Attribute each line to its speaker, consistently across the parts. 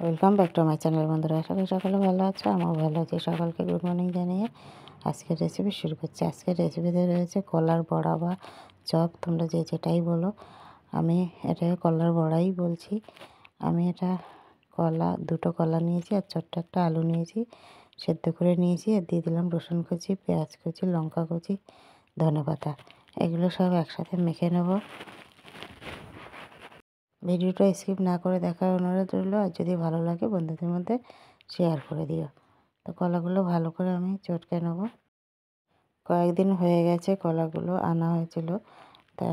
Speaker 1: Welcome back to my channel বন্ধুরা। আশা করি সকালে ভালো আছো, আমিও ভালো আছি। সকালকে গুড মর্নিং জানিয়ে আজকের রেসিপি শুরু করছি। আজকের রেসিপিতে রয়েছে কলার বড়া বা চপ, তোমরা যে যেটাই বলো। আমি এটাকে কলার বড়াই বলছি। আমি এটা দুটো কলা নিয়েছি আর ছোট্ট একটা আলু নিয়েছি, সেদ্ধ করে নিয়েছি। আর দিয়ে দিলাম রসুন কুচি, পেঁয়াজ কুচি, লঙ্কা কুচি, ধনেপাতা। এগুলো সব একসাথে মেখে নেব। ভিডিওটা স্কিপ না করে দেখার অনুরোধ রইল। আর যদি ভালো লাগে বন্ধুদের মধ্যে শেয়ার করে দিও। তো কলাগুলো ভালো করে আমি চটকে নেব। কয়েকদিন হয়ে গেছে কলাগুলো আনা হয়েছিল, তা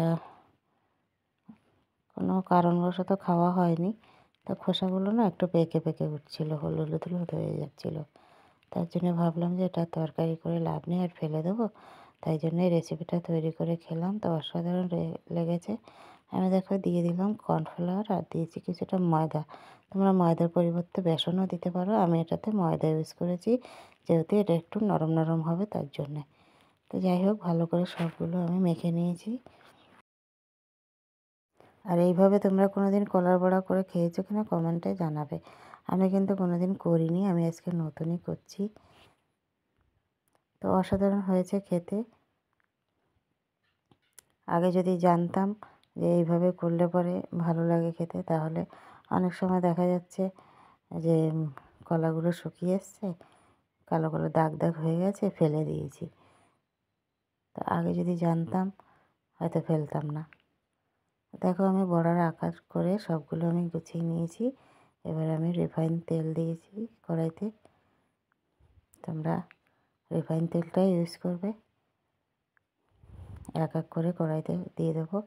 Speaker 1: কোনো কারণবশত খাওয়া হয়নি। তা খোসাগুলো না একটু পেকে পেকে উঠছিল, হলুদ হলুদ হয়ে যাচ্ছিলো। তার জন্য ভাবলাম যে এটা তরকারি করে লাভ নেই, আর ফেলে দেবো। তাই জন্য এই রেসিপিটা তৈরি করে খেলাম, তো অসাধারণ লেগেছে। আমি দেখো দিয়ে দিলাম কর্নফ্লাওয়ার আর দিয়েছি কিছুটা ময়দা। তোমরা ময়দার পরিবর্তে বেসনও দিতে পারো। আমি এটাতে ময়দা ইউজ করেছি, যেহেতু এটা একটু নরম নরম হবে তার জন্যে। তো যাই হোক, ভালো করে সবগুলো আমি মেখে নিয়েছি। আর এইভাবে তোমরা কোনো দিন কলার বড়া করে খেয়েছো কিনা কমেন্টে জানাবে। আমি কিন্তু কোনো দিন করিনি, আমি আজকে নতুনই করছি। তো অসাধারণ হয়েছে খেতে। আগে যদি জানতাম যে এইভাবে করলে পরে ভালো লাগে খেতে, তাহলে অনেক সময় দেখা যাচ্ছে যে কলাগুলো শুকিয়ে এসছে, কালো কালো দাগ দাগ হয়ে গেছে, ফেলে দিয়েছি। তো আগে যদি জানতাম হয়তো ফেলতাম না। দেখো, আমি বড়ার আকার করে সবগুলো আমি গুছিয়ে নিয়েছি। এবার আমি রিফাইন তেল দিয়েছি কড়াইতে। তোমরা রিফাইন তেলটাই ইউজ করবে। এক এক করে কড়াইতে দিয়ে দেবো।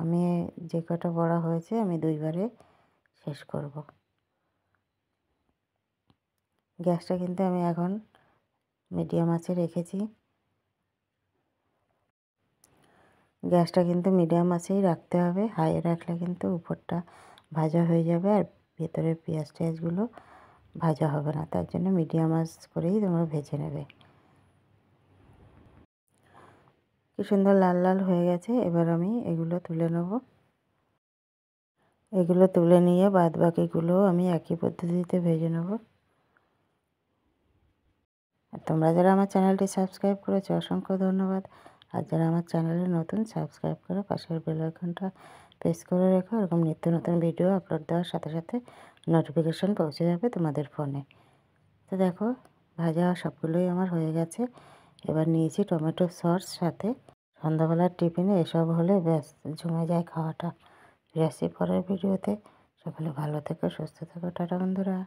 Speaker 1: আমি যে কটা বড়া হয়েছে আমি দুইবারে শেষ করব। গ্যাসটা কিন্তু আমি এখন মিডিয়াম আঁচে রেখেছি। গ্যাসটা কিন্তু মিডিয়াম আঁচেই রাখতে হবে। হাইয়ে রাখলে কিন্তু উপরটা ভাজা হয়ে যাবে আর ভেতরের পেঁয়াজ টেয়াজগুলো ভাজা হবে না। তার জন্য মিডিয়াম আঁচ করেই তোমরা ভেজে নেবে। কি সুন্দর লাল লাল হয়ে গেছে। এবার আমি এগুলো তুলে নেব। এগুলো তুলে নিয়ে বাদ বাকিগুলো আমি একই পদ্ধতিতে ভেজে নেব। আর তোমরা যারা আমার চ্যানেলটি সাবস্ক্রাইব করেছো অসংখ্য ধন্যবাদ। আর যারা আমার চ্যানেলে নতুন, সাবস্ক্রাইব করে পাশের বেল আইকনটা প্রেস করে রেখো। এরকম নিত্য নতুন ভিডিও আপলোড দেওয়ার সাথে সাথে নোটিফিকেশন পৌঁছে যাবে তোমাদের ফোনে। তো দেখো, ভাজা সবগুলোই আমার হয়ে গেছে। এবার নিয়েছি টমেটো সস সাথে। সন্ধ্যাবেলার টিফিনে এসব হলে ব্যাস জমে যায় খাওয়াটা। ফিরে আসছি পরের ভিডিওতে। সকলে ভালো থেকো, সুস্থ থেকো। টাটা বন্ধুরা।